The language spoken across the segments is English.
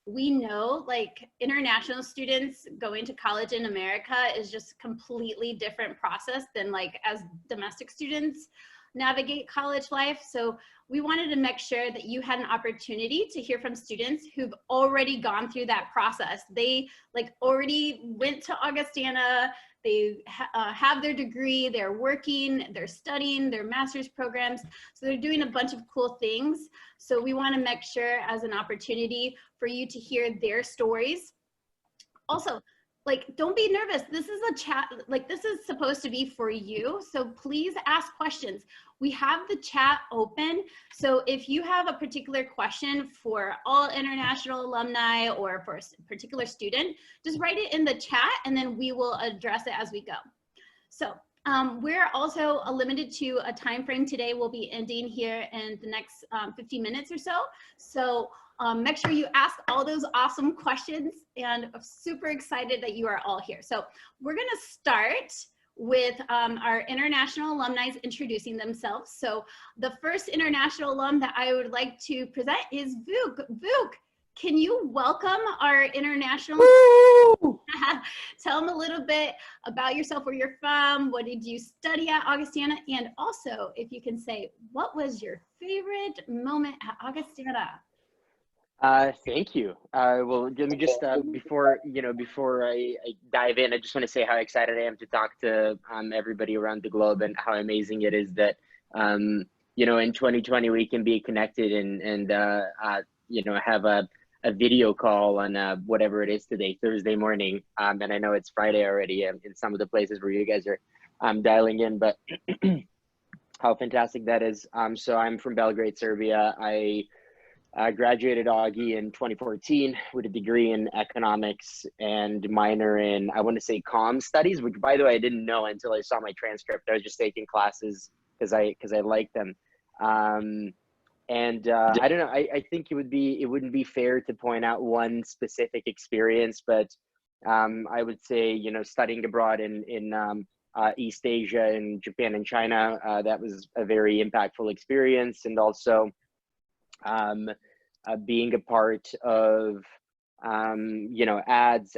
we know like international students going to college in America is just a completely different process than like as domestic students navigate college life. So we wanted to make sure that you had an opportunity to hear from students who've already gone through that process. They like already went to Augustana, they have their degree, they're working, they're studying their master's programs. So they're doing a bunch of cool things. So we want to make sure as an opportunity for you to hear their stories. Also, like, don't be nervous. This is a chat, like this is supposed to be for you. So please ask questions. We have the chat open. So if you have a particular question for all international alumni or for a particular student, just write it in the chat and then we will address it as we go. So we're also limited to a time frame today. We'll be ending here in the next 15 minutes or so. So make sure you ask all those awesome questions, and I'm super excited that you are all here. So we're gonna start with our international alumni introducing themselves. So the first international alum that I would like to present is Vuk. Vuk, can you welcome our international? Tell them a little bit about yourself, where you're from, what did you study at Augustana, and also if you can say, what was your favorite moment at Augustana? Thank you. Well, let me just, before I dive in, I just want to say how excited I am to talk to everybody around the globe and how amazing it is that, in 2020 we can be connected and have a video call on whatever it is today, Thursday morning. And I know it's Friday already in some of the places where you guys are dialing in, but how fantastic that is. So I'm from Belgrade, Serbia. I graduated Augie in 2014 with a degree in economics and minor in, I want to say, comm studies, which by the way, I didn't know until I saw my transcript. I was just taking classes because I liked them. I don't know, I think it wouldn't be fair to point out one specific experience, but I would say, studying abroad in East Asia and Japan and China, that was a very impactful experience. And also, being a part of,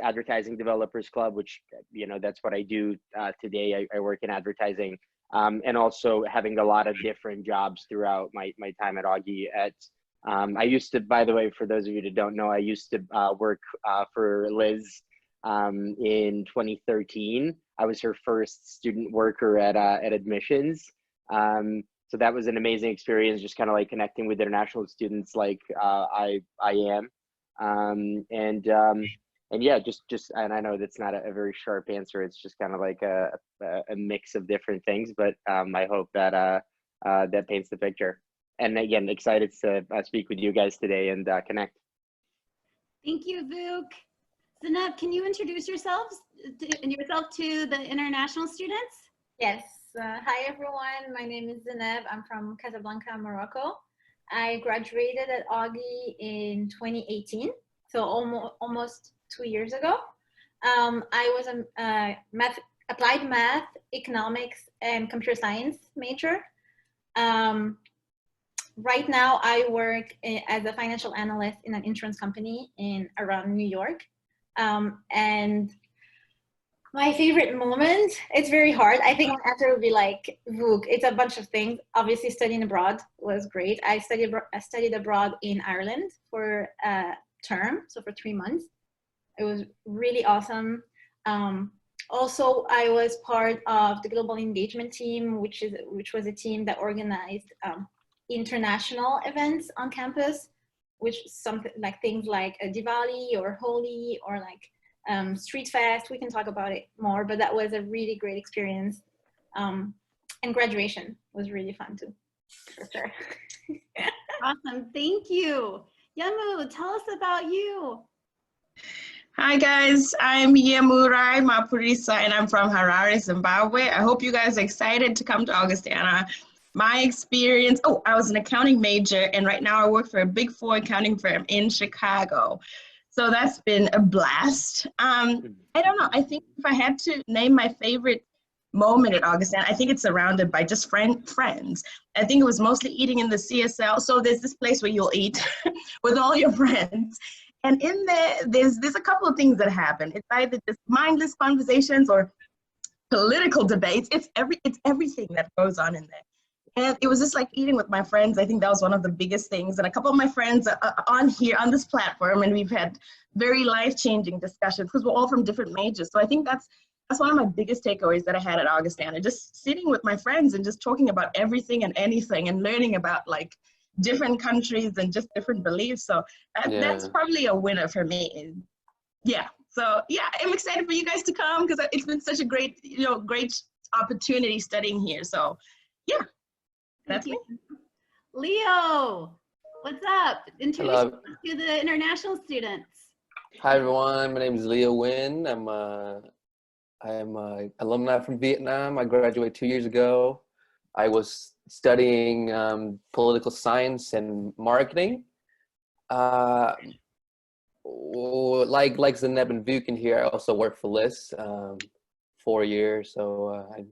advertising developers club, which, that's what I do today. I work in advertising, and also having a lot of different jobs throughout my time at Augie. I used to, by the way, for those of you that don't know, I used to work for Liz in 2013. I was her first student worker at admissions. So that was an amazing experience, just kind of like connecting with international students like I am. And yeah, just, and I know that's not a very sharp answer. It's just kind of like a mix of different things, but I hope that that paints the picture. And again, excited to speak with you guys today and connect. Thank you, Vuk. Zineb, can you introduce yourselves to the international students? Yes. Hi everyone, my name is Zineb. I'm from Casablanca, Morocco. I graduated at Augie in 2018, so almost 2 years ago. I was a applied math, economics, and computer science major. Right now, I work as a financial analyst in an insurance company around New York. And my favorite moment, it's very hard. I think my answer would be like, Vuk. It's a bunch of things. Obviously, studying abroad was great. I studied abroad in Ireland for a term, so for 3 months. It was really awesome. Also, I was part of the global engagement team, which was a team that organized international events on campus, which something like things like a Diwali or Holi or like Street Fest. We can talk about it more, but that was a really great experience. And graduation was really fun too, for sure. Awesome, thank you. Yamu, tell us about you. Hi guys, I'm Yemurai Mapurisa and I'm from Harare, Zimbabwe. I hope you guys are excited to come to Augustana. My experience, I was an accounting major and right now I work for a Big Four accounting firm in Chicago. So that's been a blast. I don't know, I think if I had to name my favorite moment at Augustana, I think it's surrounded by just friends. I think it was mostly eating in the CSL. So there's this place where you'll eat with all your friends. And in there, there's a couple of things that happen. It's either just mindless conversations or political debates. It's everything that goes on in there. And it was just like eating with my friends. I think that was one of the biggest things. And a couple of my friends are on here on this platform, and we've had very life-changing discussions because we're all from different majors. So I think that's one of my biggest takeaways that I had at Augustana, just sitting with my friends and just talking about everything and anything and learning about like different countries and just different beliefs. So that's probably a winner for me. Yeah. So yeah, I'm excited for you guys to come because it's been such a great, great opportunity studying here. So yeah. That's me. Leo, what's up? Introduce Hello. to the international students. Hi everyone, my name is Leo Nguyen. I am an alumni from Vietnam. I graduated 2 years ago. I was studying political science and marketing. Like Zineb and Vukan here, I also work for Liz 4 years, so I'm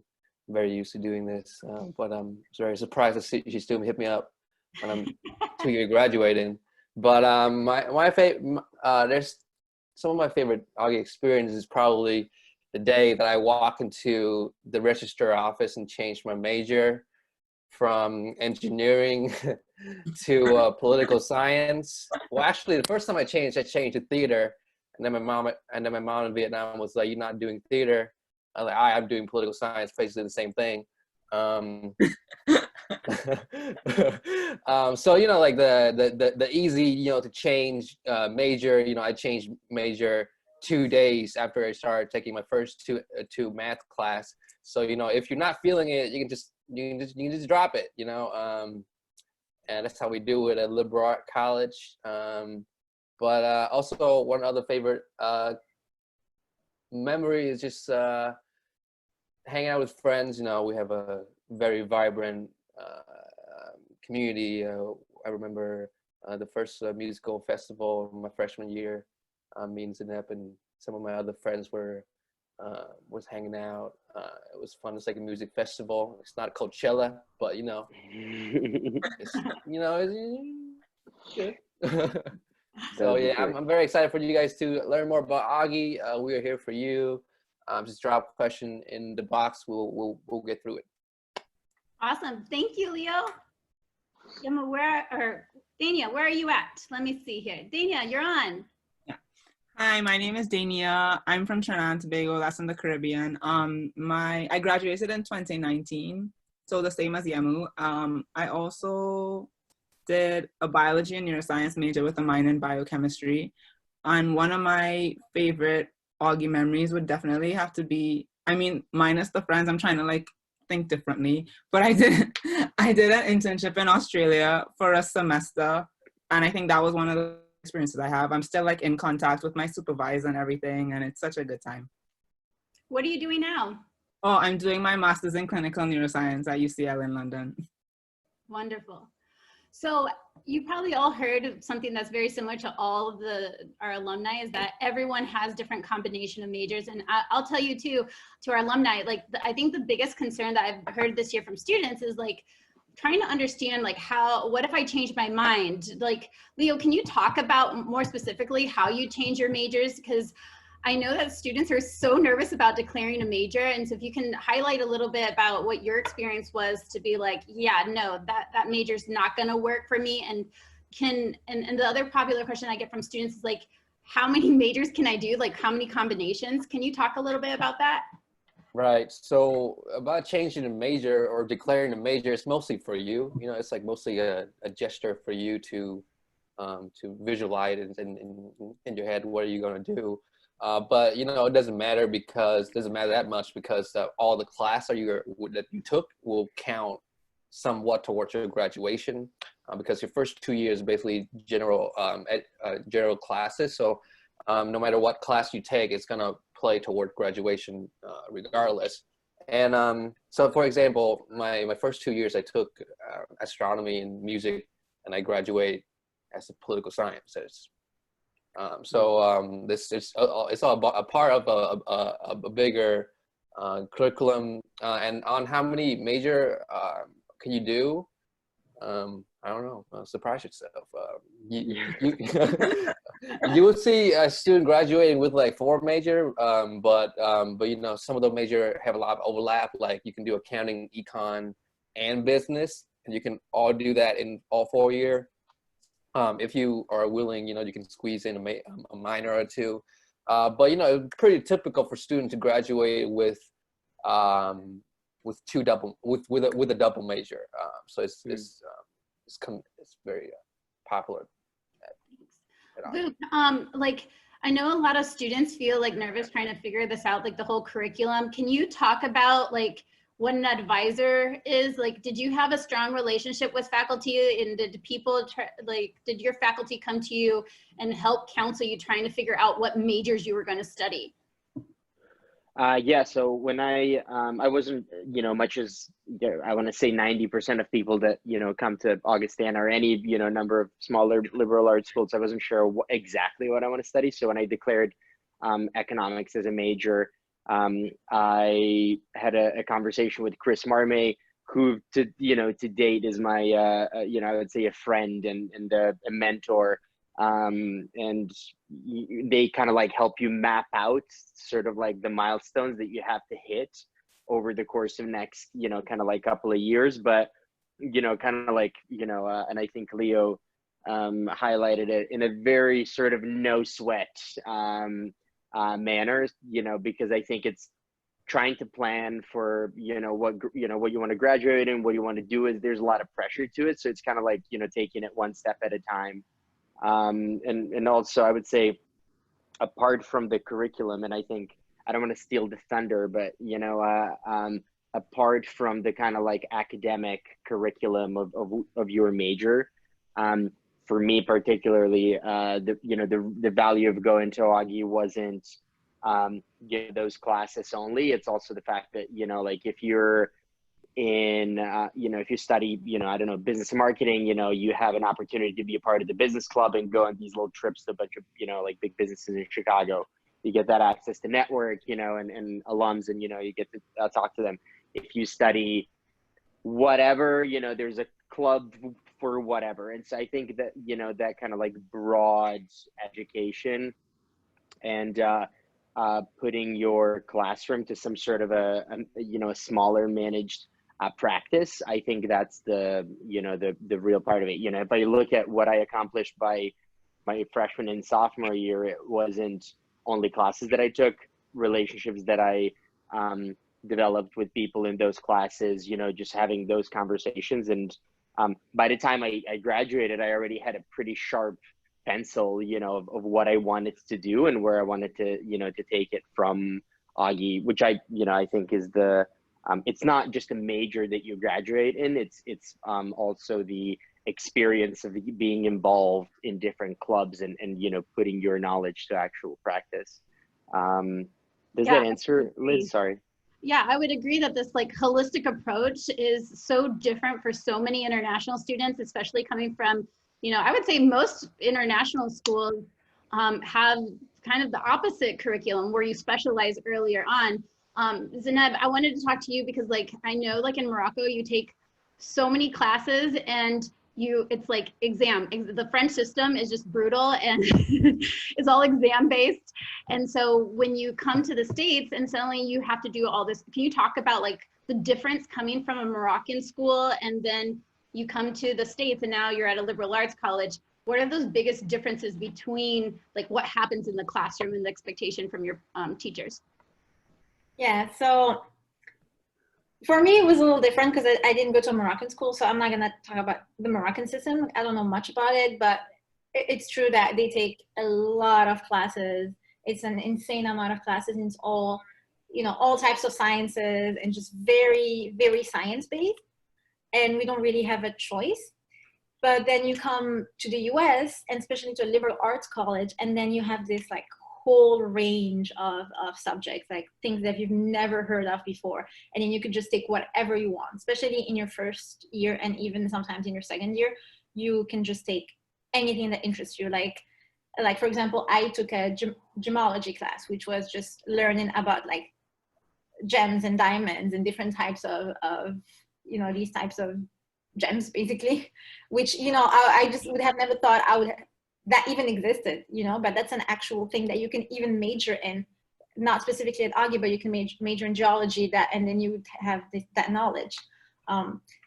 very used to doing this. But I'm very surprised to see she still hit me up when I'm 2 years graduating. But there's some of my favorite Augie experiences is probably the day that I walk into the registrar office and change my major from engineering to political science. Well, actually, the first time I changed to theater, and then my mom in Vietnam was like, "You're not doing theater." I'm like, I'm doing political science, basically the same thing. So like the easy to change major. I changed major 2 days after I started taking my first two math class. So if you're not feeling it, you can just drop it. And that's how we do it at liberal art college. But also one other favorite memory is just hanging out with friends. We have a very vibrant community. I remember the first musical festival my freshman year. Me and Zineb and some of my other friends was hanging out. It was fun. It's like a music festival. It's not Coachella, but it's good. So yeah, I'm very excited for you guys to learn more about Augie. We are here for you. Just drop a question in the box. We'll get through it. Awesome. Thank you, Leo. DaeNia, where are you at? Let me see here. DaeNia, you're on. Yeah. Hi, my name is DaeNia. I'm from Trinidad and Tobago. That's in the Caribbean. I graduated in 2019, so the same as Yemu. I also did a biology and neuroscience major with a minor in biochemistry. And one of my favorite Augie memories would definitely have to be, minus the friends, I'm trying to think differently, but I did an internship in Australia for a semester, and I think that was one of the experiences I have. I'm still in contact with my supervisor and everything, and it's such a good time. What are you doing now? Oh, I'm doing my master's in clinical neuroscience at UCL in London. Wonderful. So you probably all heard something that's very similar to all of our alumni, is that everyone has different combination of majors. And I'll tell you too, to our alumni, I think the biggest concern that I've heard this year from students is trying to understand what if I change my mind? Leo, can you talk about more specifically how you change your majors? Because I know that students are so nervous about declaring a major. And so if you can highlight a little bit about what your experience was to be yeah, no, that major's not gonna work for me. And the other popular question I get from students is how many majors can I do? How many combinations? Can you talk a little bit about that? Right. So about changing a major or declaring a major, it's mostly for you. It's mostly a gesture for you to visualize in your head. What are you gonna do? But it doesn't matter that much because all the class that you took will count somewhat towards your graduation, because your first 2 years are basically general classes. So no matter what class you take, it's gonna play toward graduation regardless. And so, for example, my first 2 years I took astronomy and music, and I graduate as a political science. It's all a part of a bigger curriculum, and on how many major can you do? I don't know, surprise yourself. You would see a student graduating with like 4 major, but you know, some of the major have a lot of overlap. Like you can do accounting, econ, and business, and you can all do that in all 4 year. If you are willing, you know, you can squeeze in a minor or 2. But you know, it's pretty typical for students to graduate with a double major. So it's very popular. Like, I know a lot of students feel like nervous trying to figure this out, like the whole curriculum. Can you talk about like what an advisor is? Like, did you have a strong relationship with faculty, and did people did your faculty come to you and help counsel you trying to figure out what majors you were going to study? Yeah, so when I wasn't, you know, much as, I want to say 90% of people that, you know, come to Augustana or any, you know, number of smaller liberal arts schools, I wasn't sure exactly what I want to study. So when I declared economics as a major, I had a conversation with Chris Marmay, who to date is my, you know, I would say a friend and a mentor. And they kind of like help you map out sort of like the milestones that you have to hit over the course of next, you know, kind of like couple of years. But, you know, kind of like, you know, and I think Leo highlighted it in a very sort of no sweat manner, you know, because I think it's trying to plan for, you know, what you want to graduate in, what you want to do, is there's a lot of pressure to it. So it's kind of like, you know, taking it one step at a time. And also I would say, apart from the curriculum, and I think I don't want to steal the thunder, but, you know, apart from the kind of like academic curriculum of your major, for me particularly, the value of going to Augie wasn't those classes only. It's also the fact that, you know, like if you're in, you know, if you study, you know, I don't know, business and marketing, you know, you have an opportunity to be a part of the business club and go on these little trips to a bunch of, you know, like big businesses in Chicago. You get that access to network, you know, and alums, and, you know, you get to talk to them. If you study whatever, you know, there's a club for whatever. And so I think that, you know, that kind of like broad education and putting your classroom to some sort of a you know, a smaller managed practice, I think that's the, you know, the real part of it. You know, if I look at what I accomplished by my freshman and sophomore year, it wasn't only classes that I took, relationships that I developed with people in those classes, you know, just having those conversations. And by the time I graduated, I already had a pretty sharp pencil, you know, of what I wanted to do and where I wanted to, you know, to take it from Augie, which I think is the, it's not just a major that you graduate in, it's also the experience of being involved in different clubs and, you know, putting your knowledge to actual practice. Does that answer, Liz? Sorry. Yeah, I would agree that this like holistic approach is so different for so many international students, especially coming from, you know, I would say most international schools have kind of the opposite curriculum where you specialize earlier on. Zineb, I wanted to talk to you because like, I know like in Morocco, you take so many classes and it's like the French system is just brutal and it's all exam based. And so when you come to the States and suddenly you have to do all this, can you talk about like the difference coming from a Moroccan school and then you come to the States and now you're at a liberal arts college? What are those biggest differences between like what happens in the classroom and the expectation from your teachers? Yeah, so for me, it was a little different because I didn't go to a Moroccan school, so I'm not going to talk about the Moroccan system. I don't know much about it, but it's true that they take a lot of classes. It's an insane amount of classes, and it's all, you know, all types of sciences and just very, very science-based. And we don't really have a choice. But then you come to the US, and especially to a liberal arts college, and then you have this like whole range of subjects, like things that you've never heard of before. And then you could just take whatever you want, especially in your first year and even sometimes in your second year, you can just take anything that interests you. Like for example, I took a gemology class, which was just learning about like gems and diamonds and different types of you know, these types of gems, basically, which, you know, I just would have never thought that even existed, you know, but that's an actual thing that you can even major in, not specifically at Augie, but you can major in geology, and then you would have that knowledge.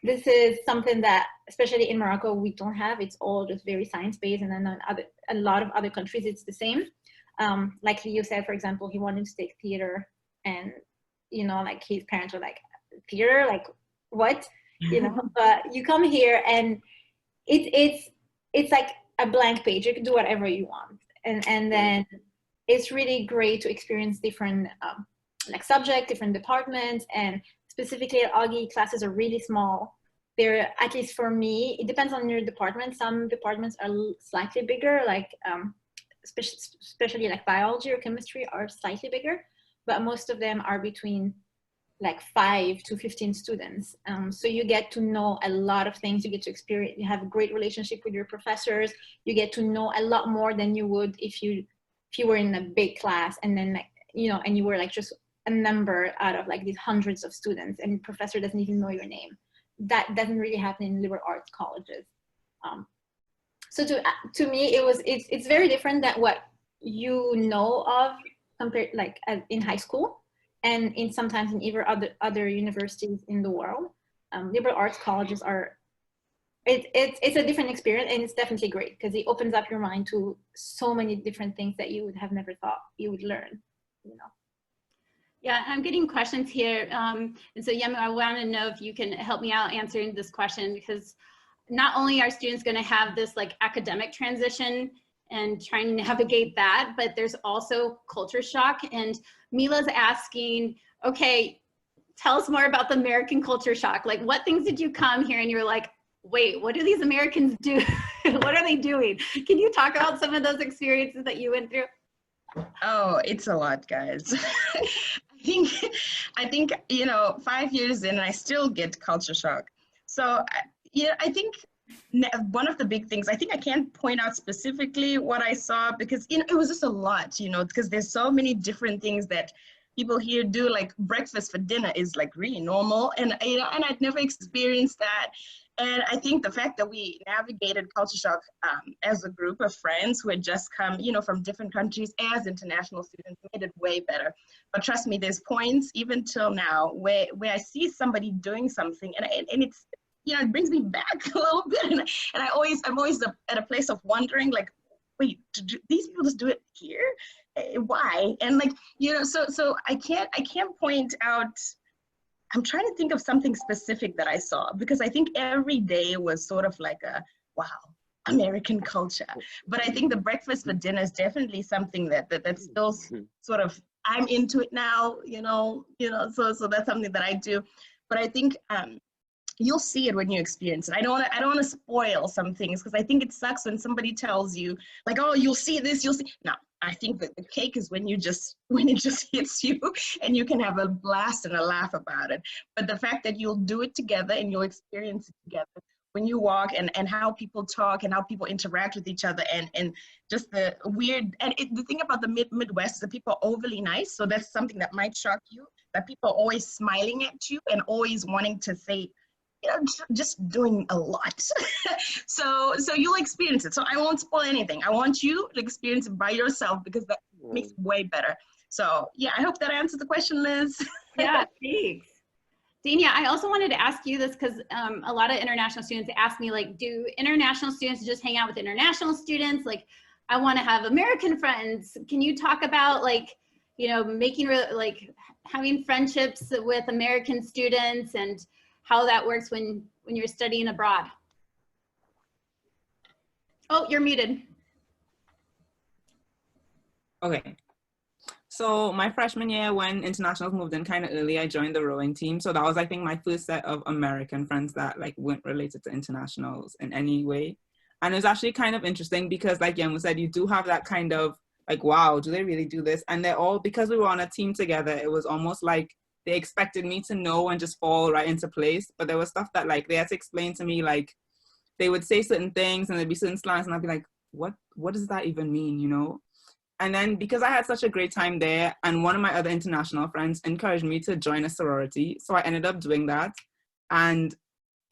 This is something that, especially in Morocco, we don't have. It's all just very science-based, and then a lot of other countries, it's the same. Like Leo said, for example, he wanted to take theater, and, you know, like his parents were like, theater, like what? You know, but you come here and it's like a blank page. You can do whatever you want, and then it's really great to experience different like subjects, different departments, and specifically at Augie, classes are really small. They're, at least for me, it depends on your department. Some departments are slightly bigger, like especially like biology or chemistry are slightly bigger, but most of them are between like 5 to 15 students. So you get to know a lot of things. You get to experience, you have a great relationship with your professors. You get to know a lot more than you would if you were in a big class, and then, like, you know, and you were like just a number out of like these hundreds of students, and the professor doesn't even know your name. That doesn't really happen in liberal arts colleges. So to me, it's very different than what you know of compared, like, in high school, and sometimes in even other universities in the world. Liberal arts colleges are, it's a different experience, and it's definitely great because it opens up your mind to so many different things that you would have never thought you would learn, you know. Yeah, I'm getting questions here. And so Yemu, I want to know if you can help me out answering this question, because not only are students going to have this like academic transition and trying to navigate that, but there's also culture shock. And Mila's asking, okay, tell us more about the American culture shock. Like, what things did you come here and you were like, wait, what do these Americans do? What are they doing? Can you talk about some of those experiences that you went through? Oh, it's a lot, guys. I think, you know, 5 years in, I still get culture shock. So, yeah, I think one of the big things, I think I can't point out specifically what I saw, because, you know, it was just a lot, you know, because there's so many different things that people here do. Like breakfast for dinner is like really normal, and, you know, and I'd never experienced that. And I think the fact that we navigated culture shock as a group of friends who had just come, you know, from different countries as international students made it way better. But trust me, there's points even till now where I see somebody doing something, and it's, you know, it brings me back a little bit, and I'm always at a place of wondering, like, wait, do these people just do it here? Why? And, like, you know, so I can't point out. I'm trying to think of something specific that I saw, because I think every day was sort of like a, wow, American culture. But I think the breakfast for dinner is definitely something that's still sort of, I'm into it now, you know, so that's something that I do. But I think you'll see it when you experience it. I don't want to spoil some things, because I think it sucks when somebody tells you, like, oh, you'll see this, you'll see. No, I think that the cake is when it just hits you, and you can have a blast and a laugh about it. But the fact that you'll do it together and you'll experience it together when you walk, and how people talk and how people interact with each other, and just the weird, and the thing about the Midwest is that people are overly nice. So that's something that might shock you, that people are always smiling at you and always wanting to say, you know, just doing a lot. so you'll experience it. So I won't spoil anything. I want you to experience it by yourself, because that makes it way better. So yeah, I hope that answers the question, Liz. Yeah, thanks. DaeNia, I also wanted to ask you this, because a lot of international students ask me, like, do international students just hang out with international students? Like, I want to have American friends. Can you talk about, like, you know, like having friendships with American students, and how that works when you're studying abroad? Oh, you're muted. Okay. So my freshman year, when internationals moved in kind of early, I joined the rowing team. So that was, I think, my first set of American friends that, like, weren't related to internationals in any way. And it was actually kind of interesting, because, like Yemu said, you do have that kind of, like, wow, do they really do this? And they're all, because we were on a team together, it was almost like they expected me to know and just fall right into place. But there was stuff that, like, they had to explain to me, like, they would say certain things and there'd be certain slangs, and I'd be like, what does that even mean, you know? And then, because I had such a great time there, and one of my other international friends encouraged me to join a sorority, so I ended up doing that. And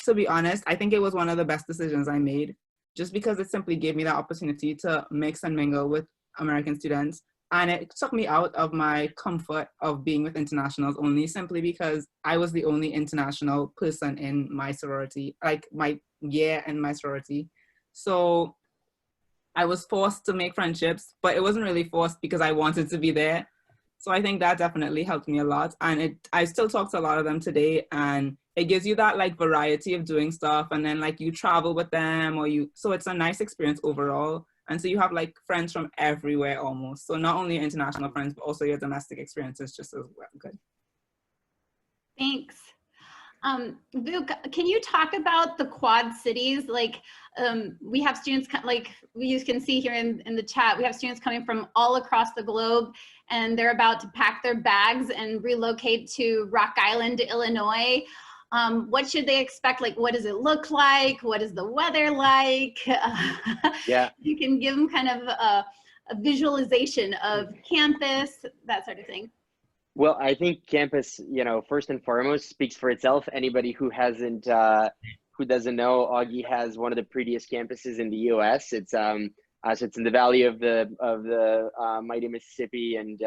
to be honest, I think it was one of the best decisions I made, just because it simply gave me the opportunity to mix and mingle with American students. And it took me out of my comfort of being with internationals only, simply because I was the only international person in my sorority, like my year in my sorority. So I was forced to make friendships, but it wasn't really forced because I wanted to be there. So I think that definitely helped me a lot. And I still talk to a lot of them today, and it gives you that like variety of doing stuff. And then like you travel with them, so it's a nice experience overall. And so you have like friends from everywhere almost. So not only your international friends, but also your domestic experiences just as well. Good. Thanks. Vuk, can you talk about the Quad Cities? Like, we have students, like you can see here in the chat, we have students coming from all across the globe, and they're about to pack their bags and relocate to Rock Island, Illinois. What should they expect? Like, what does it look like? What is the weather like? Yeah. You can give them kind of a visualization of campus, that sort of thing. Well, I think campus, first and foremost speaks for itself. Anybody who hasn't, who doesn't know, Augie has one of the prettiest campuses in the U.S. It's so it's in the valley of the mighty Mississippi, and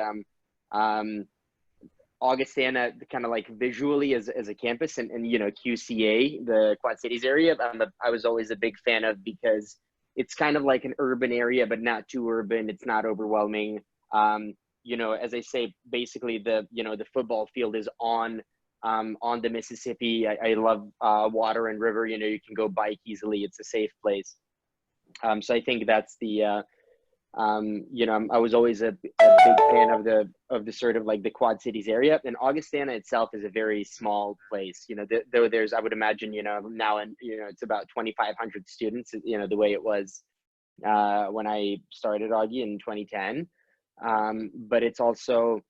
Augustana, kind of like visually as a campus, and QCA, the Quad Cities area, I was always a big fan of, because it's kind of like an urban area, but not too urban. It's not overwhelming. As I say, basically the football field is on the Mississippi. I love water and river. You can go bike easily. It's a safe place. So I think that's the I was always a big fan of the sort of like the Quad Cities area. And Augustana itself is a very small place. Though there's, I would imagine, now, and it's about 2,500 students. The way it was when I started Augie in 2010. But it's also,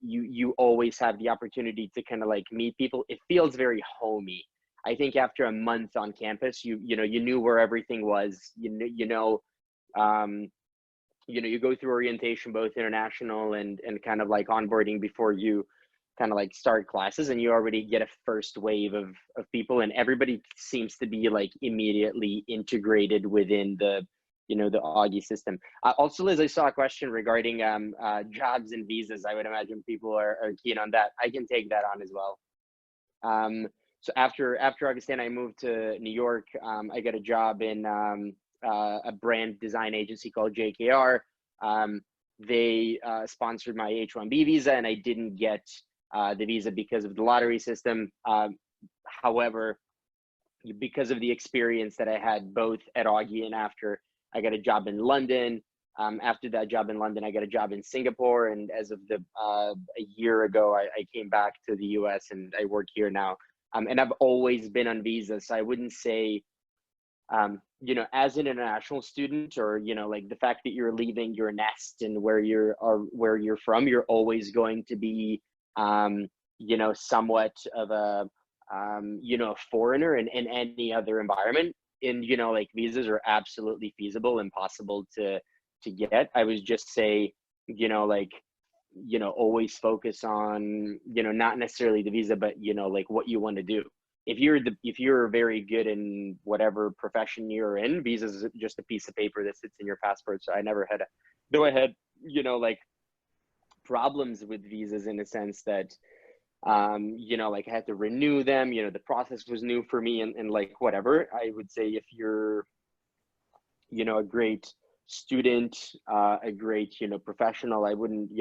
you always have the opportunity to kind of like meet people. It feels very homey. I think after a month on campus, you knew where everything was. You go through orientation, both international and kind of like onboarding before you kind of like start classes, and you already get a first wave of people, and everybody seems to be like immediately integrated within the Augie system. Also, Liz, I saw a question regarding jobs and visas. I would imagine people are keen on that. I can take that on as well. So after Augustana, I moved to New York. I got a job in a brand design agency called JKR. They sponsored my H-1B visa, and I didn't get the visa because of the lottery system. However, because of the experience that I had both at Augie and after, I got a job in London. After that job in London, I got a job in Singapore. And as of a year ago, I came back to the US, and I work here now. And I've always been on visa. So I wouldn't say, as an international student, or, like the fact that you're leaving your nest and where you're from, you're always going to be, somewhat of a, foreigner in any other environment. And, like visas are absolutely feasible and possible to get. I would just say, always focus on, not necessarily the visa, but, like what you want to do. If you're very good in whatever profession you're in, visa is just a piece of paper that sits in your passport. So I never had, though I had, like problems with visas in the sense that, like I had to renew them, the process was new for me, and like whatever. I would say if you're, a great student, a great, professional, I wouldn't,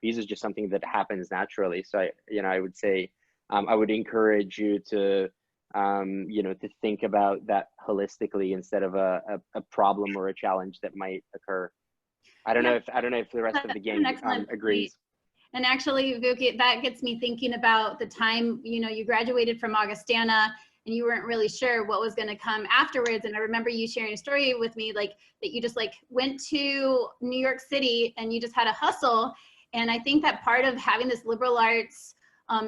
visa is just something that happens naturally. So I would say, I would encourage you to, to think about that holistically instead of a problem or a challenge that might occur. I don't know if the rest of the gang agrees. And actually, Vuk, that gets me thinking about the time, you graduated from Augustana and you weren't really sure what was going to come afterwards. And I remember you sharing a story with me, like that you just like went to New York City and you just had a hustle. And I think that part of having this liberal arts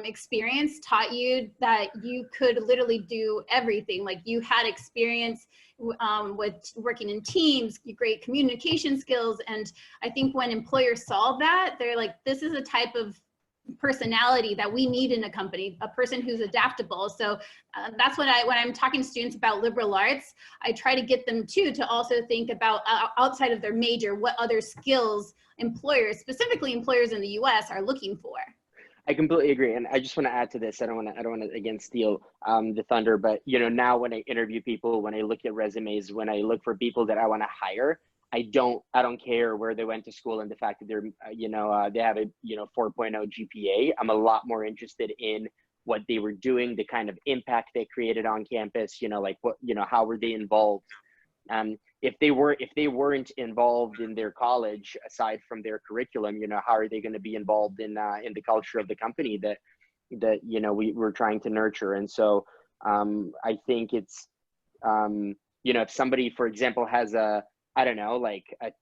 experience taught you that you could literally do everything. Like you had experience with working in teams, great communication skills. And I think when employers saw that, they're like, this is a type of personality that we need in a company, a person who's adaptable. So that's when I'm talking to students about liberal arts, I try to get them to also think about outside of their major, what other skills employers, specifically employers in the US, are looking for. I completely agree, and I just want to add to this. I don't want to again steal the thunder, but you know, now when I interview people, when I look at resumes, when I look for people that I want to hire, I don't care where they went to school and the fact that they're they have a 4.0 GPA. I'm a lot more interested in what they were doing, the kind of impact they created on campus. Like how were they involved? If they weren't involved in their college, aside from their curriculum, how are they going to be involved in the culture of the company that we're trying to nurture? And so I think it's if somebody, for example, has a 3.2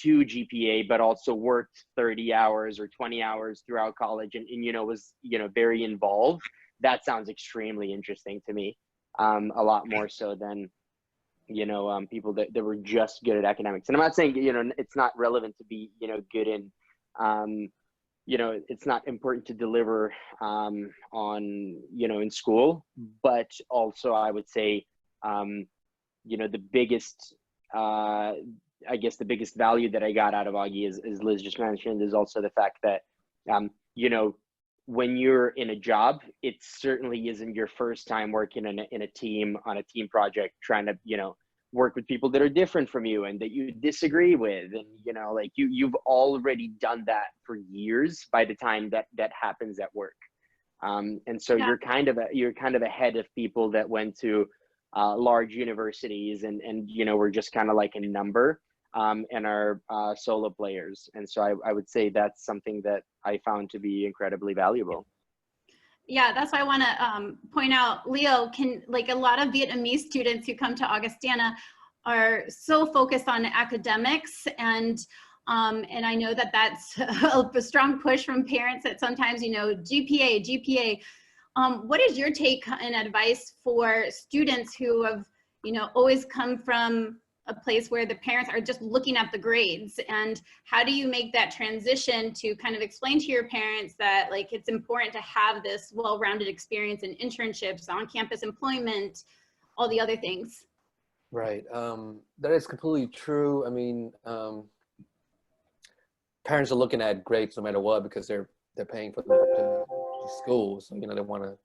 GPA, but also worked 30 hours or 20 hours throughout college and was very involved, that sounds extremely interesting to me, a lot more so than people that were just good at academics. And I'm not saying it's not relevant to be good in it's not important to deliver on in school, but also I would say the biggest the biggest value that I got out of Augie is Liz just mentioned, is also the fact that when you're in a job, it certainly isn't your first time working in a team, on a team project, trying to work with people that are different from you and that you disagree with, and you've already done that for years by the time that happens at work, and so you're kind of ahead of people that went to large universities and we're just kind of like a number and are solo players. And so I would say that's something that I found to be incredibly valuable. Yeah, that's why I want to point out, Leo, a lot of Vietnamese students who come to Augustana are so focused on academics, and I know that that's a strong push from parents that sometimes, GPA. What is your take and advice for students who have, always come from a place where the parents are just looking at the grades, and how do you make that transition to kind of explain to your parents that it's important to have this well-rounded experience in internships, on-campus employment, all the other things? Right. That is completely true. I mean, parents are looking at grades no matter what, because they're paying for the school, so they want to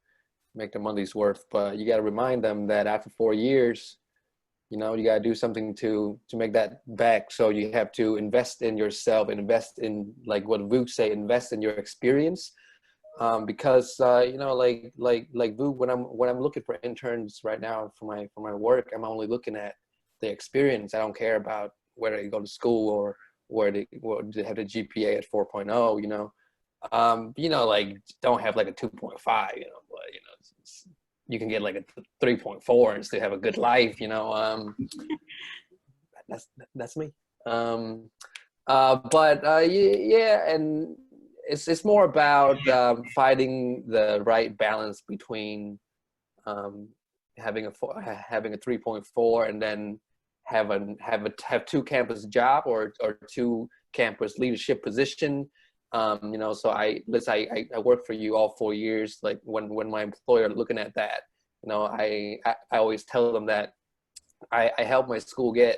make their money's worth. But you got to remind them that after 4 years, you got to do something to make that back. So you have to invest in yourself, and invest in, like what Vu say, invest in your experience, because like Vu, when I'm looking for interns right now for my work, I'm only looking at the experience. I don't care about whether they go to school or where they have the GPA at 4.0. Don't have like a 2.5, but you can get like a 3.4 and still have a good life, that's me. Yeah, and it's more about finding the right balance between having a 3.4 and then have two campus job or two campus leadership position. So I worked for you all 4 years. Like when my employer looking at that, I always tell them that I helped my school get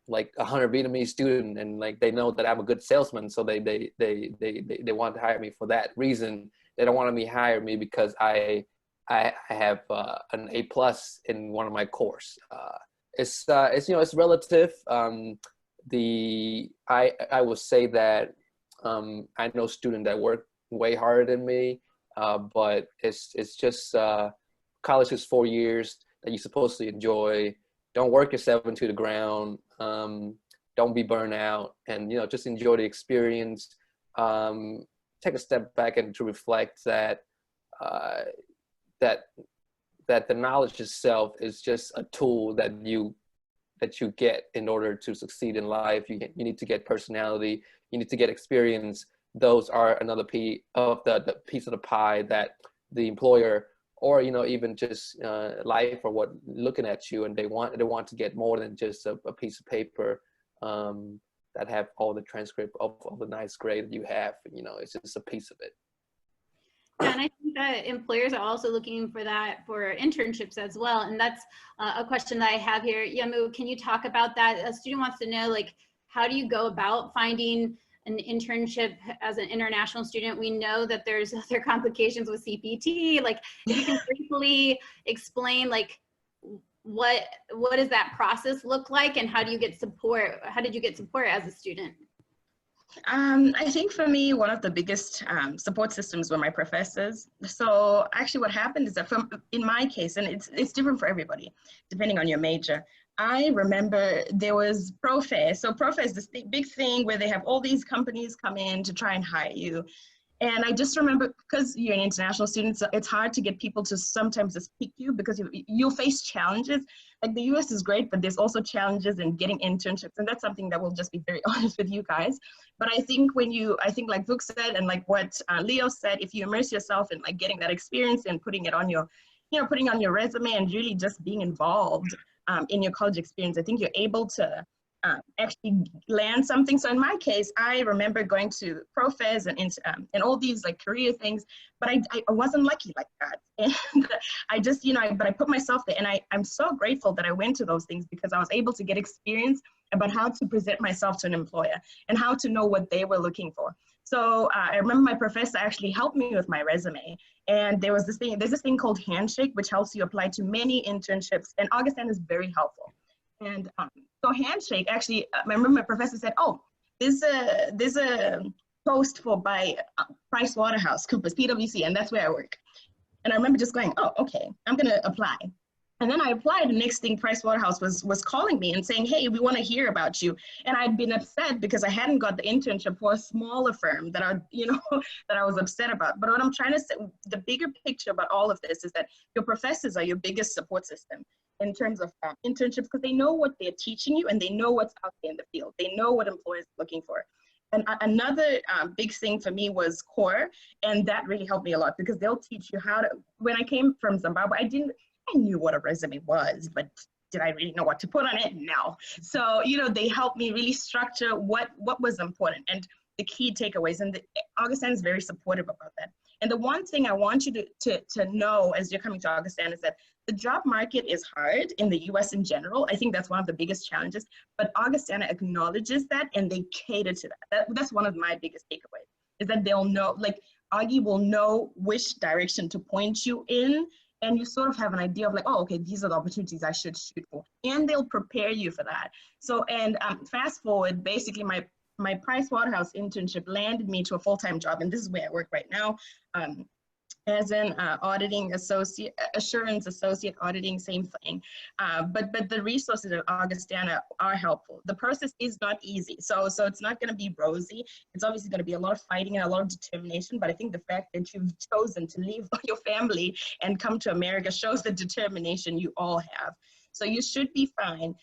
like 100 Vietnamese students, and like they know that I'm a good salesman, so they want to hire me for that reason. They don't want me to hire me because I have an A+ in one of my course. It's relative. I will say that I know students that work way harder than me, but it's just college is 4 years that you're supposed to enjoy. Don't work yourself into the ground. Don't be burned out, and just enjoy the experience. Take a step back and to reflect that the knowledge itself is just a tool that you get in order to succeed in life. You need to get personality. You need to get experience. Those are another piece of the piece of the pie that the employer, or even just life, or what looking at you, and they want to get more than just a piece of paper. that have all the transcript of all the nice grade that you have. You know, it's just a piece of it. Yeah, and I think that employers are also looking for that for internships as well. And that's a question that I have here. Yamu, can you talk about that? A student wants to know, like, how do you go about finding an internship as an international student? We know that there's other complications with CPT. Like, if you can briefly explain, like, what does that process look like, and how do you get support? How did you get support as a student? I think for me, one of the biggest support systems were my professors. So actually what happened is that in my case, and it's different for everybody, depending on your major, I remember there was ProFair. So ProFair is this big thing where they have all these companies come in to try and hire you. And I just remember, because you're an international student, so it's hard to get people to sometimes just pick you, because you'll face challenges. Like, the US is great, but there's also challenges in getting internships. And that's something that will just be very honest with you guys. But I think I think like Vuk said, and like what Leo said, if you immerse yourself in like getting that experience and putting it on your, putting on your resume and really just being involved in your college experience, I think you're able to actually land something. So in my case, I remember going to ProFairs and all these like career things, but I wasn't lucky like that. And I just, but I put myself there, and I'm so grateful that I went to those things, because I was able to get experience about how to present myself to an employer and how to know what they were looking for. So I remember my professor actually helped me with my resume. And there's this thing called Handshake, which helps you apply to many internships. And Augustana is very helpful. And so Handshake, actually, I remember my professor said, oh, there's a post by PricewaterhouseCoopers, PwC, and that's where I work. And I remember just going, oh, okay, I'm going to apply. And then I applied. The next thing, Pricewaterhouse was calling me and saying, hey, we want to hear about you. And I'd been upset because I hadn't got the internship for a smaller firm that I was upset about. But what I'm trying to say, the bigger picture about all of this is that your professors are your biggest support system in terms of internships, because they know what they're teaching you and they know what's out there in the field. They know what employers are looking for. And another big thing for me was core, and that really helped me a lot, because they'll teach you how to, when I came from Zimbabwe, I knew what a resume was, but did I really know what to put on it? No. So, they helped me really structure what was important and the key takeaways. And Augustana is very supportive about that. And the one thing I want you to know as you're coming to Augustana is that the job market is hard in the US in general. I think that's one of the biggest challenges, but Augustana acknowledges that and they cater to that. That's one of my biggest takeaways, is that they'll know, like, Augie will know which direction to point you in, and you sort of have an idea of like, oh, okay, these are the opportunities I should shoot for. And they'll prepare you for that. So, and fast forward, basically my Pricewaterhouse internship landed me to a full-time job. And this is where I work right now as an auditing associate, assurance associate auditing, same thing. But the resources at Augustana are helpful. The process is not easy. So it's not gonna be rosy. It's obviously gonna be a lot of fighting and a lot of determination, but I think the fact that you've chosen to leave your family and come to America shows the determination you all have. So you should be fine.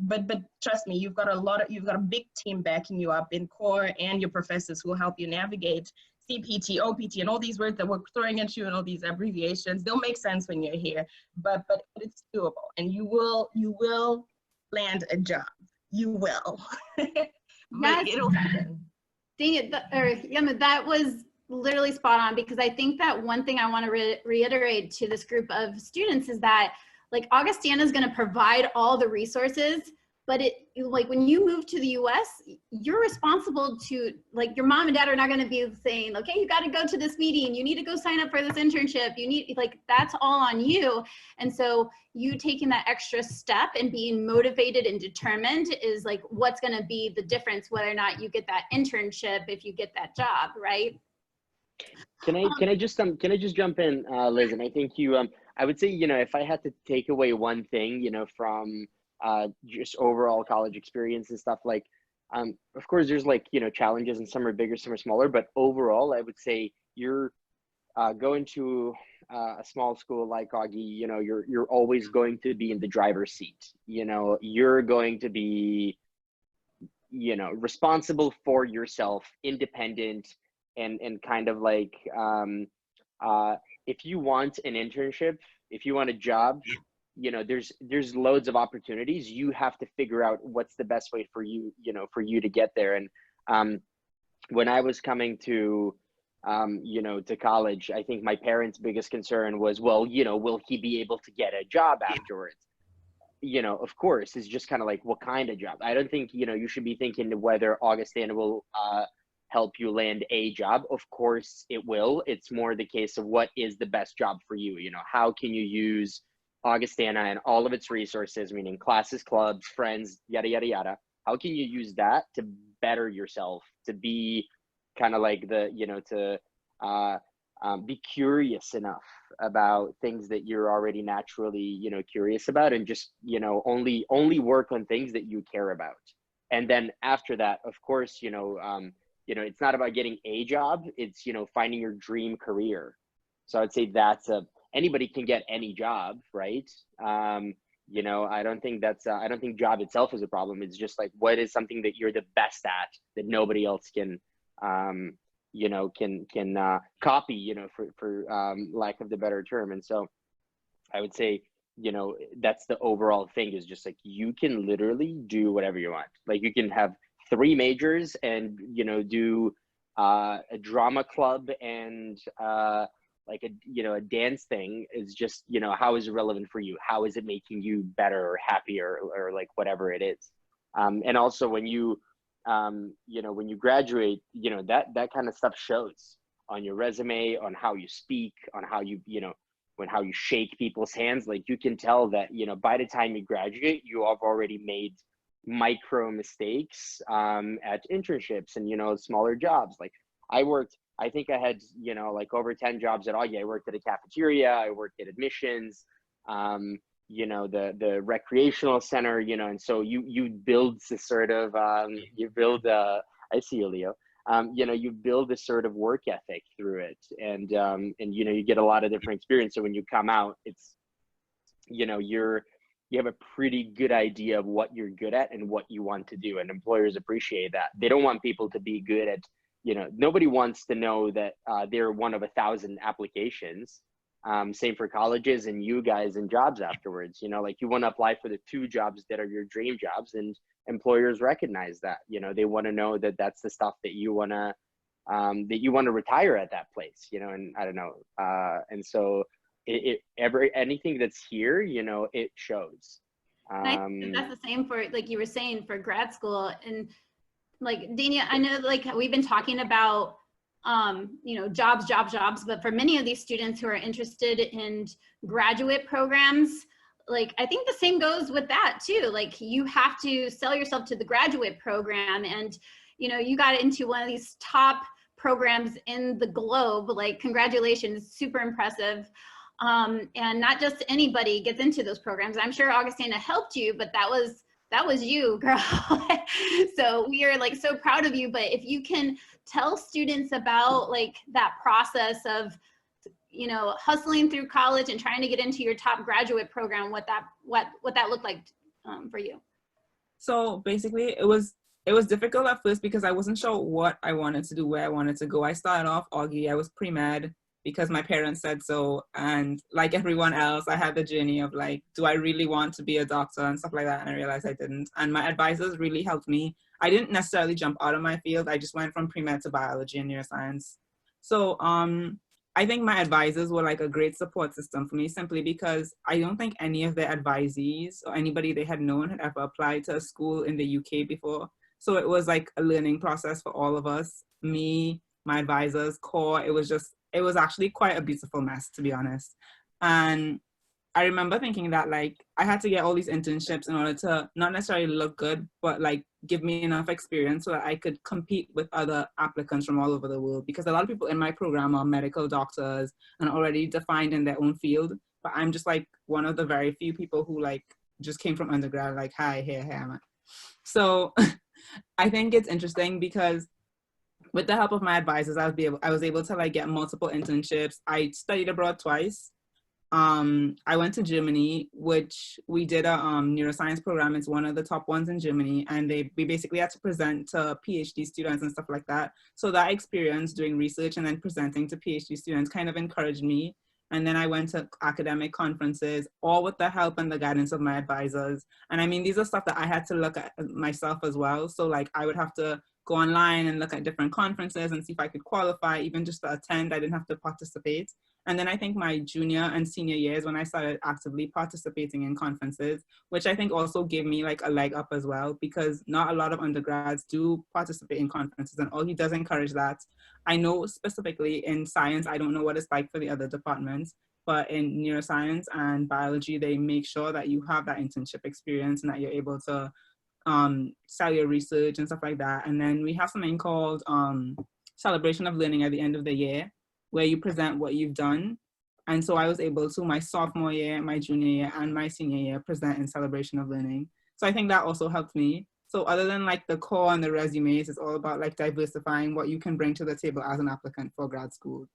But trust me, you've got a big team backing you up in core, and your professors who will help you navigate CPT, OPT, and all these words that we're throwing at you and all these abbreviations. They'll make sense when you're here, but it's doable, and you will land a job. You will. Yes. It'll happen. Dang it, that was literally spot on, because I think that one thing I want to reiterate to this group of students is that, like, Augustana is going to provide all the resources, but like, when you move to the US, you're responsible to, like, your mom and dad are not going to be saying, okay, you got to go to this meeting, you need to go sign up for this internship, you need, like, that's all on you. And so you taking that extra step and being motivated and determined is like what's going to be the difference whether or not you get that internship, if you get that job, right? Can I just jump in, Liz? And I think I would say, if I had to take away one thing, from just overall college experience and stuff, like, of course there's like, challenges, and some are bigger, some are smaller, but overall I would say you're going to a small school like Augie, you're always going to be in the driver's seat. You're going to be, responsible for yourself, independent, and kind of like, if you want an internship, if you want a job, you know, there's loads of opportunities. You have to figure out what's the best way for you, you know, for you to get there. And when I was coming to, you know, to college, I think my parents' biggest concern was, well, you know, will he be able to get a job afterwards? You know, of course, it's just kind of like, what kind of job? I don't think, you know, you should be thinking whether Augustana will help you land a job. Of course it will. It's more the case of what is the best job for you. You know, how can you use Augustana and all of its resources, meaning classes, clubs, friends, yada, yada, yada. How can you use that to better yourself, to be kind of like the, you know, to be curious enough about things that you're already naturally, you know, curious about, and just, you know, only work on things that you care about. And then after that, of course, you know, it's not about getting a job, it's, you know, finding your dream career. So I'd say anybody can get any job, right? You know, I don't think job itself is a problem. It's just like, what is something that you're the best at that nobody else can, you know, can copy, you know, for lack of the better term. And so I would say, you know, that's the overall thing, is just like, you can literally do whatever you want. Like, you can have 3 majors and, you know, do a drama club and like a dance thing. Is just, you know, how is it relevant for you? How is it making you better or happier, or like whatever it is? And also when you, you know, when you graduate, you know, that kind of stuff shows on your resume, on how you speak, on how you, you know, how you shake people's hands. Like, you can tell that, you know, by the time you graduate, you have already made micro mistakes at internships and, you know, smaller jobs. Like, I think I had, you know, like over 10 jobs at Augie. I worked at a cafeteria, I worked at admissions, you know, the recreational center, you know, and so you build this sort of, you build, I see you, Leo, you know, you build this sort of work ethic through it. And, you know, you get a lot of different experience. So when you come out, it's, you know, you have a pretty good idea of what you're good at and what you want to do. And employers appreciate that. They don't want people to be good at, you know, nobody wants to know that they're one of 1,000 applications. Same for colleges and you guys and jobs afterwards. You know, like, you want to apply for the 2 jobs that are your dream jobs, and employers recognize that. You know, they want to know that that's the stuff that you want to retire at that place. You know, and I don't know. And so anything that's here, you know, it shows. I think that's the same for, like you were saying, for grad school. And like, DaeNia, I know, like, we've been talking about, you know, jobs, but for many of these students who are interested in graduate programs, like, I think the same goes with that too. Like, you have to sell yourself to the graduate program, and, you know, you got into one of these top programs in the globe. Like, congratulations, super impressive. And not just anybody gets into those programs. I'm sure Augustana helped you, but that was you, girl. So we are, like, so proud of you. But if you can tell students about, like, that process of, you know, hustling through college and trying to get into your top graduate program, what that looked like for you. So basically, it was difficult at first because I wasn't sure what I wanted to do, where I wanted to go. I started off Augie. I was pre-med because my parents said so. And like everyone else, I had the journey of, like, do I really want to be a doctor and stuff like that? And I realized I didn't. And my advisors really helped me. I didn't necessarily jump out of my field. I just went from pre-med to biology and neuroscience. So I think my advisors were, like, a great support system for me, simply because I don't think any of their advisees or anybody they had known had ever applied to a school in the UK before. So it was like a learning process for all of us, me, my advisors, core. It was actually quite a beautiful mess, to be honest. And I remember thinking that, like, I had to get all these internships in order to not necessarily look good, but, like, give me enough experience so that I could compete with other applicants from all over the world. Because a lot of people in my program are medical doctors and already defined in their own field. But I'm just, like, one of the very few people who, like, just came from undergrad, like, hi, here am I. So I think it's interesting because with the help of my advisors, I was able to, like, get multiple internships. I studied abroad twice. I went to Germany, which we did a neuroscience program. It's one of the top ones in Germany, and we basically had to present to PhD students and stuff like that. So that experience doing research and then presenting to PhD students kind of encouraged me And then I went to academic conferences, all with the help and the guidance of my advisors. And I mean, these are stuff that I had to look at myself as well. So like I would have to go online and look at different conferences and see if I could qualify, even just to attend. I didn't have to participate. And then I think my junior and senior years when I started actively participating in conferences, which I think also gave me like a leg up as well, because not a lot of undergrads do participate in conferences, and OHE does encourage that. I know specifically in science, I don't know what it's like for the other departments, but in neuroscience and biology, they make sure that you have that internship experience and that you're able to sell your research and stuff like that. And then we have something called celebration of learning at the end of the year, where you present what you've done. And so I was able to, my sophomore year, my junior year, and my senior year, present in celebration of learning. So I think that also helped me. So other than like the core and the resumes, it's all about like diversifying what you can bring to the table as an applicant for grad school.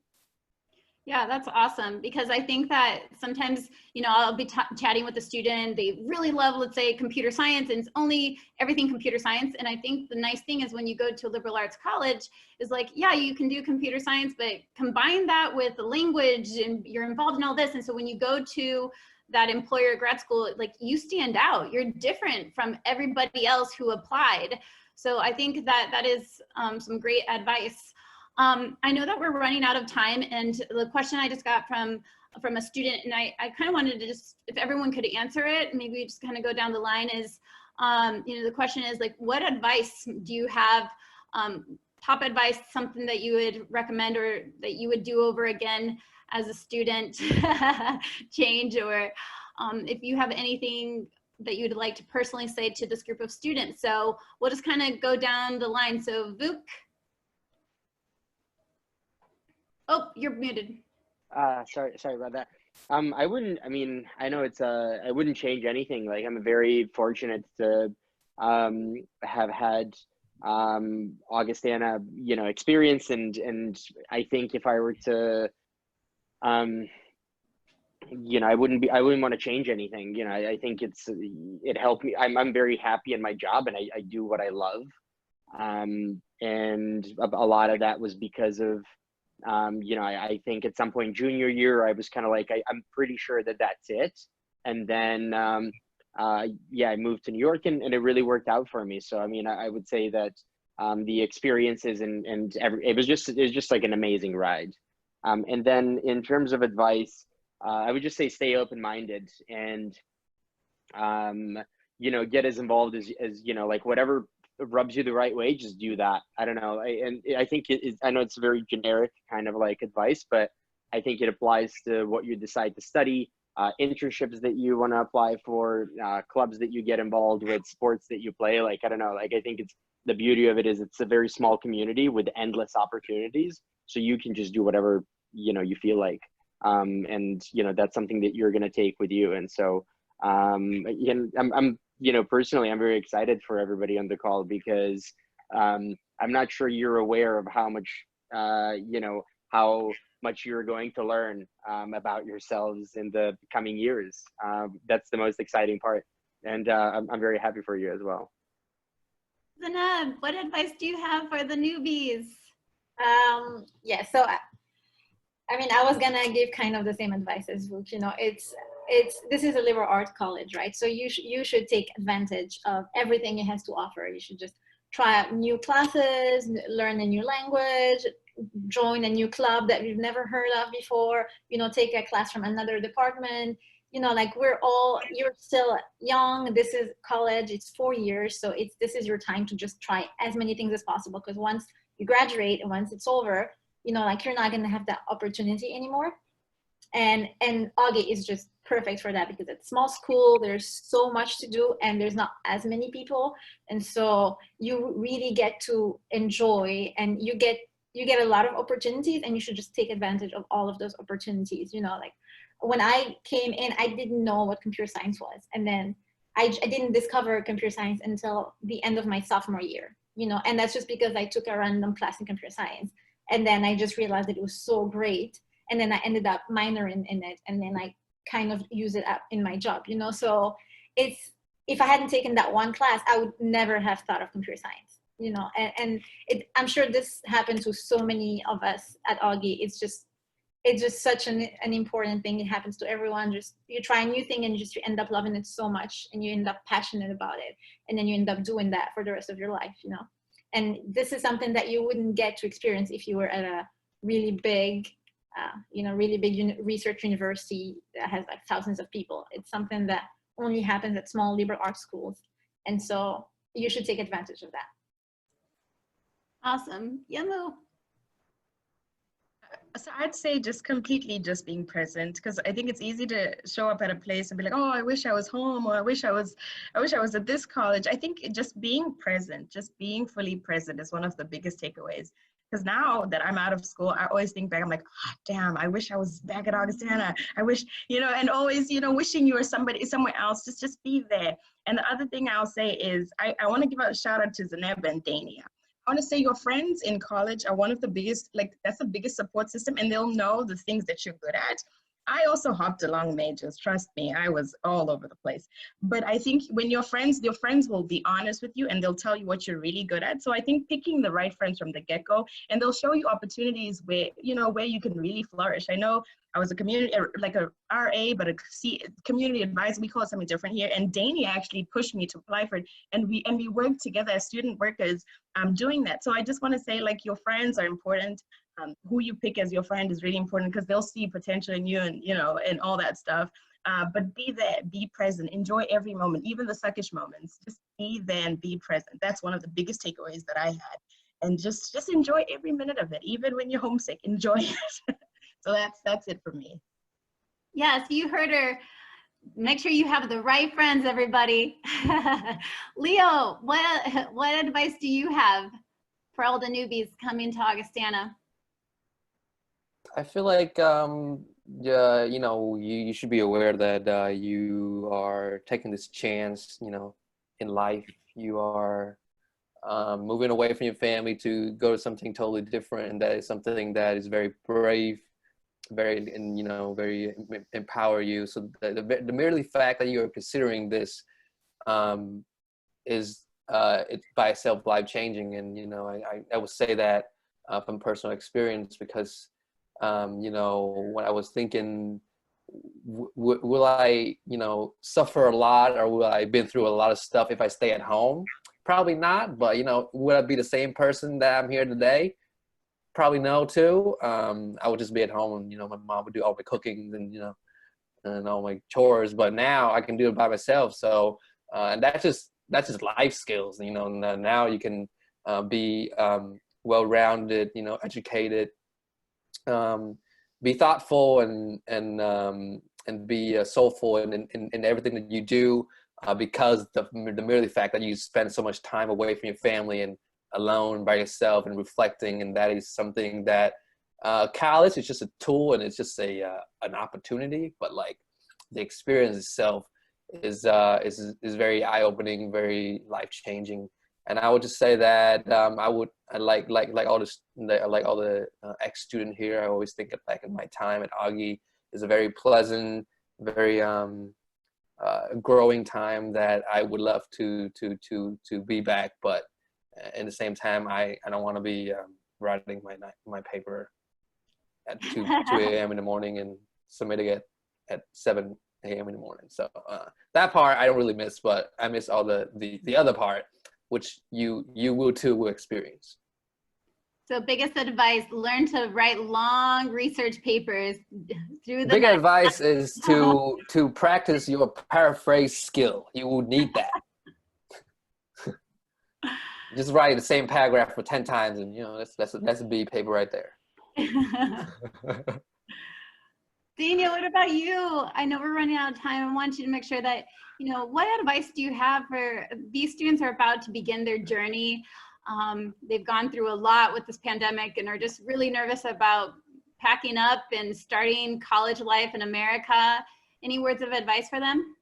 Yeah, that's awesome, because I think that sometimes, you know, I'll be chatting with a student, they really love, let's say, computer science, and it's only everything computer science. And I think the nice thing is when you go to a liberal arts college is like, yeah, you can do computer science, but combine that with the language and you're involved in all this. And so when you go to that employer grad school, like you stand out, you're different from everybody else who applied. So I think that that is some great advice. I know that we're running out of time, and the question I just got from a student, and I kind of wanted to just, if everyone could answer it, maybe we just kind of go down the line, is, you know, the question is like, what advice do you have, top advice, something that you would recommend or that you would do over again as a student change, or if you have anything that you'd like to personally say to this group of students. So we'll just kind of go down the line. So Vuk. Oh, you're muted. Sorry about that. I wouldn't, I mean, I know it's, I wouldn't change anything. Like, I'm very fortunate to have had Augustana, you know, experience, and I think if I were to, you know, I wouldn't want to change anything. You know, I think it helped me. I'm very happy in my job, and I do what I love. And a lot of that was because of, you know, I think at some point junior year, I was kind of like, I'm pretty sure that that's it. And then, yeah, I moved to New York, and it really worked out for me. So, I mean, I would say that the experiences it was just like an amazing ride. And then in terms of advice, I would just say stay open-minded, and, you know, get as involved as, you know, like whatever rubs you the right way, just do that. I don't know. I think I know it's very generic kind of like advice, but I think it applies to what you decide to study, internships that you want to apply for, clubs that you get involved with, sports that you play. Like, I don't know, like, I think the beauty of it is it's a very small community with endless opportunities. So you can just do whatever, you know, you feel like. And, you know, that's something that you're going to take with you. And so, I'm you know, personally, I'm very excited for everybody on the call, because I'm not sure you're aware of how much, you know, how much you're going to learn about yourselves in the coming years. That's the most exciting part. And I'm very happy for you as well. Zineb, what advice do you have for the newbies? Yeah, so I mean, I was gonna give kind of the same advice as Vuk. You know, this is a liberal arts college, right? So you should take advantage of everything it has to offer. You should just try out new classes, learn a new language, join a new club that you've never heard of before. You know, take a class from another department. You know, like you're still young. This is college. It's 4 years, so this is your time to just try as many things as possible. Because once you graduate and once it's over, you know, like you're not gonna have that opportunity anymore. And Augie is just perfect for that, because it's small school, there's so much to do, and there's not as many people, and so you really get to enjoy, and you get a lot of opportunities, and you should just take advantage of all of those opportunities. You know, like when I came in, I didn't know what computer science was, and then I didn't discover computer science until the end of my sophomore year. You know, and that's just because I took a random class in computer science, and then I just realized that it was so great. And then I ended up minoring in it, and then I kind of use it up in my job, you know? So if I hadn't taken that one class, I would never have thought of computer science, you know? And I'm sure this happened to so many of us at Augie. It's just, it's just such an important thing. It happens to everyone. Just you try a new thing and you end up loving it so much, and you end up passionate about it, and then you end up doing that for the rest of your life, you know. And this is something that you wouldn't get to experience if you were at a really big, research university that has like thousands of people. It's something that only happens at small liberal arts schools, and so you should take advantage of that. Awesome. Yamu. So I'd say just completely just being present, because I think it's easy to show up at a place and be like, oh, I wish I was home, or I wish I was at this college. I think just being present, just being fully present is one of the biggest takeaways. Because now that I'm out of school, I always think back, I'm like, oh, damn, I wish I was back at Augustana. I wish, and always, wishing you were somewhere else, just be there. And the other thing I'll say is I want to give a shout out to Zineb and DaeNia. I want to say your friends in college are one of the biggest, that's the biggest support system, and they'll know the things that you're good at. I also hopped along majors, trust me, I was all over the place. But I think when your friends will be honest with you and they'll tell you what you're really good at. So I think picking the right friends from the get-go, and they'll show you opportunities where, where you can really flourish. I know I was a RA, but a community advisor, we call it something different here. And DaeNia actually pushed me to apply for it. And we worked together as student workers doing that. So I just want to say, your friends are important. Who you pick as your friend is really important, because they'll see potential in you and, and all that stuff. But be there, be present, enjoy every moment, even the suckish moments. Just be there and be present. That's one of the biggest takeaways that I had. And just enjoy every minute of it, even when you're homesick, enjoy it. So that's it for me. Yes, you heard her. Make sure you have the right friends, everybody. Leo, what advice do you have for all the newbies coming to Augustana? I feel like you should be aware that you are taking this chance, in life. You are moving away from your family to go to something totally different, and that is something that is very brave, very empower you. So the merely fact that you are considering this is it's by itself life changing. And I would say that from personal experience, because when I was thinking, will I suffer a lot, or will I been through a lot of stuff if I stay at home? Probably not. But would I be the same person that I'm here today? Probably no too. I would just be at home, and my mom would do all my cooking and all my chores. But now I can do it by myself. So and that's just life skills. Now you can be well-rounded, educated, be thoughtful, and be soulful in everything that you do, because the merely fact that you spend so much time away from your family and alone by yourself and reflecting, and that is something that college is just a tool, and it's just an opportunity. But the experience itself is very eye-opening, very life-changing. And I would just say that I like all the ex-student here. I always think back in my time at Augie is a very pleasant, very growing time that I would love to be back. But at the same time, I don't want to be writing my paper at 2 a.m. in the morning and submitting it at 7 a.m. in the morning. So that part I don't really miss, but I miss all the other part, which you will experience. So biggest advice, learn to write long research papers through the Big advice is to practice your paraphrase skill. You will need that. Just write the same paragraph for 10 times, and that's a B paper right there. DaeNia, what about you? I know we're running out of time. I want you to make sure that, what advice do you have for these students who are about to begin their journey? They've gone through a lot with this pandemic and are just really nervous about packing up and starting college life in America. Any words of advice for them?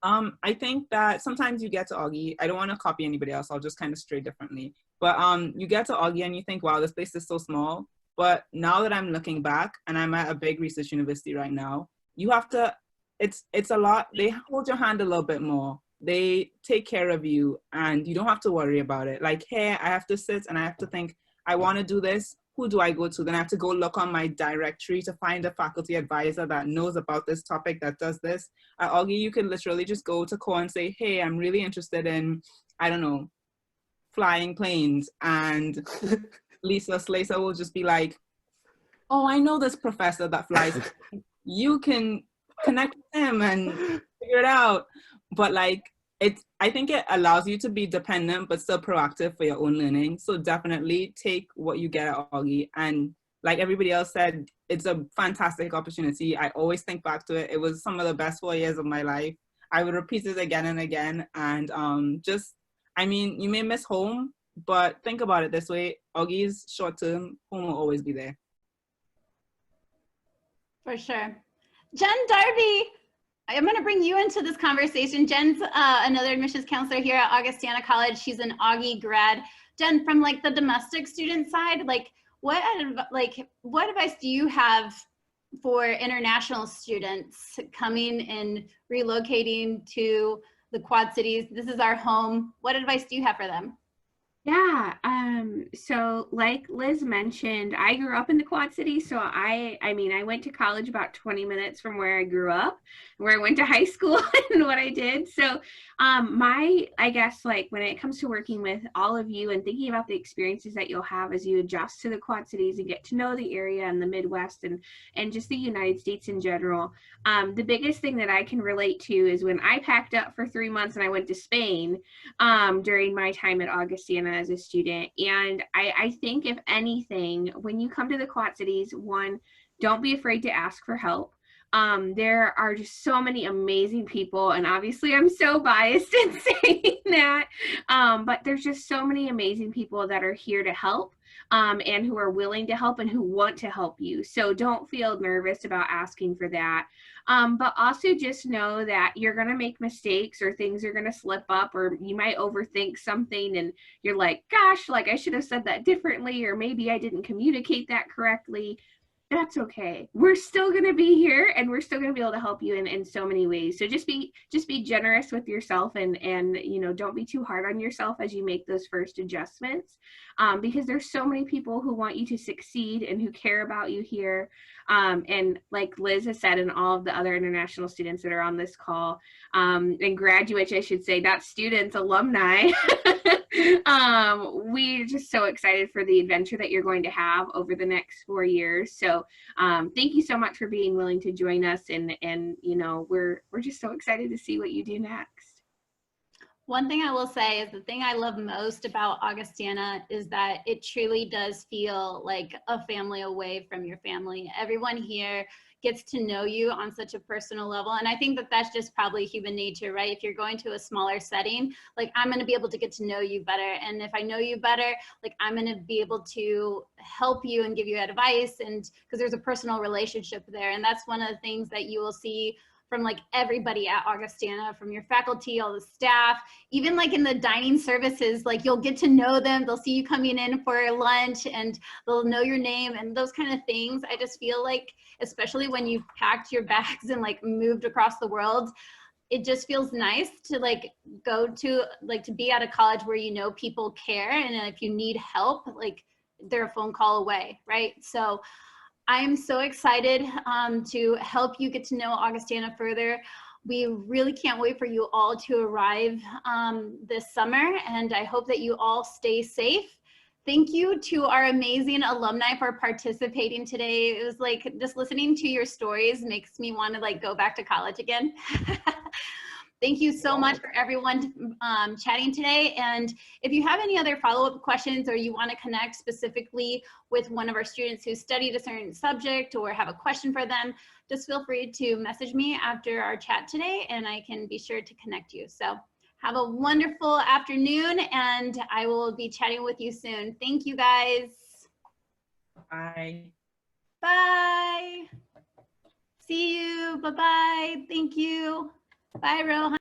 I think that sometimes you get to Augie. I don't want to copy anybody else. I'll just kind of stray differently. But you get to Augie and you think, wow, this place is so small. But now that I'm looking back, and I'm at a big research university right now, you have to, it's a lot. They hold your hand a little bit more. They take care of you, and you don't have to worry about it. Like, hey, I have to sit and I have to think, I want to do this. who do I go to? Then I have to go look on my directory to find a faculty advisor that knows about this topic, that does this. At Augie, you can literally just go to core and say, hey, I'm really interested in, I don't know, flying planes. And Lisa Slater will just be like, oh, I know this professor that flies. You can connect with him and figure it out. But like, I think it allows you to be dependent but still proactive for your own learning. So definitely take what you get at Augie. And like everybody else said, it's a fantastic opportunity. I always think back to it. It was some of the best 4 years of my life. I would repeat it again and again. And I mean, you may miss home, but think about it this way. Augie's short term, home will always be there. For sure. Jenn, Darby, I'm going to bring you into this conversation. Jenn's another admissions counselor here at Augustana College. She's an Augie grad. Jenn, from like the domestic student side, like what advice do you have for international students coming and relocating to the Quad Cities? This is our home. What advice do you have for them? Yeah, so like Liz mentioned, I grew up in the Quad Cities, so I mean, I went to college about 20 minutes from where I grew up, where I went to high school and what I did. So I guess like when it comes to working with all of you and thinking about the experiences that you'll have as you adjust to the Quad Cities and get to know the area and the Midwest and just the United States in general, the biggest thing that I can relate to is when I packed up for 3 months and I went to Spain during my time at Augustana as a student. And I think if anything, when you come to the Quad Cities, one, don't be afraid to ask for help. There are just so many amazing people, and obviously I'm so biased in saying that, but there's just so many amazing people that are here to help, and who are willing to help and who want to help you. So don't feel nervous about asking for that. But also just know that you're going to make mistakes, or things are going to slip up, or you might overthink something and you're like, gosh, like I should have said that differently, or maybe I didn't communicate that correctly. That's okay. We're still going to be here, and we're still going to be able to help you in so many ways. So just be generous with yourself, and you know, don't be too hard on yourself as you make those first adjustments, because there's so many people who want you to succeed and who care about you here. And like Liz has said, and all of the other international students that are on this call, and graduates, I should say, not students, alumni. We're just so excited for the adventure that you're going to have over the next 4 years. So thank you so much for being willing to join us, and you know, we're just so excited to see what you do next. One thing I will say is the thing I love most about Augustana is that it truly does feel like a family away from your family. Everyone here gets to know you on such a personal level. And I think that that's just probably human nature, right? If you're going to a smaller setting, like I'm going to be able to get to know you better. And if I know you better, like I'm going to be able to help you and give you advice, and because there's a personal relationship there. And that's one of the things that you will see from like everybody at Augustana, from your faculty, all the staff, even like in the dining services, like you'll get to know them. They'll see you coming in for lunch and they'll know your name and those kind of things. I just feel like, especially when you've packed your bags and like moved across the world, it just feels nice to like go to like to be at a college where you know people care, and if you need help, like they're a phone call away, right? So I'm so excited to help you get to know Augustana further. We really can't wait for you all to arrive this summer, and I hope that you all stay safe. Thank you to our amazing alumni for participating today. It was like just listening to your stories makes me want to like go back to college again. Thank you so much for everyone chatting today. And if you have any other follow-up questions, or you want to connect specifically with one of our students who studied a certain subject or have a question for them, just feel free to message me after our chat today and I can be sure to connect you. So have a wonderful afternoon, and I will be chatting with you soon. Thank you guys. Bye. Bye. See you. Bye-bye. Thank you. Bye, Rohan.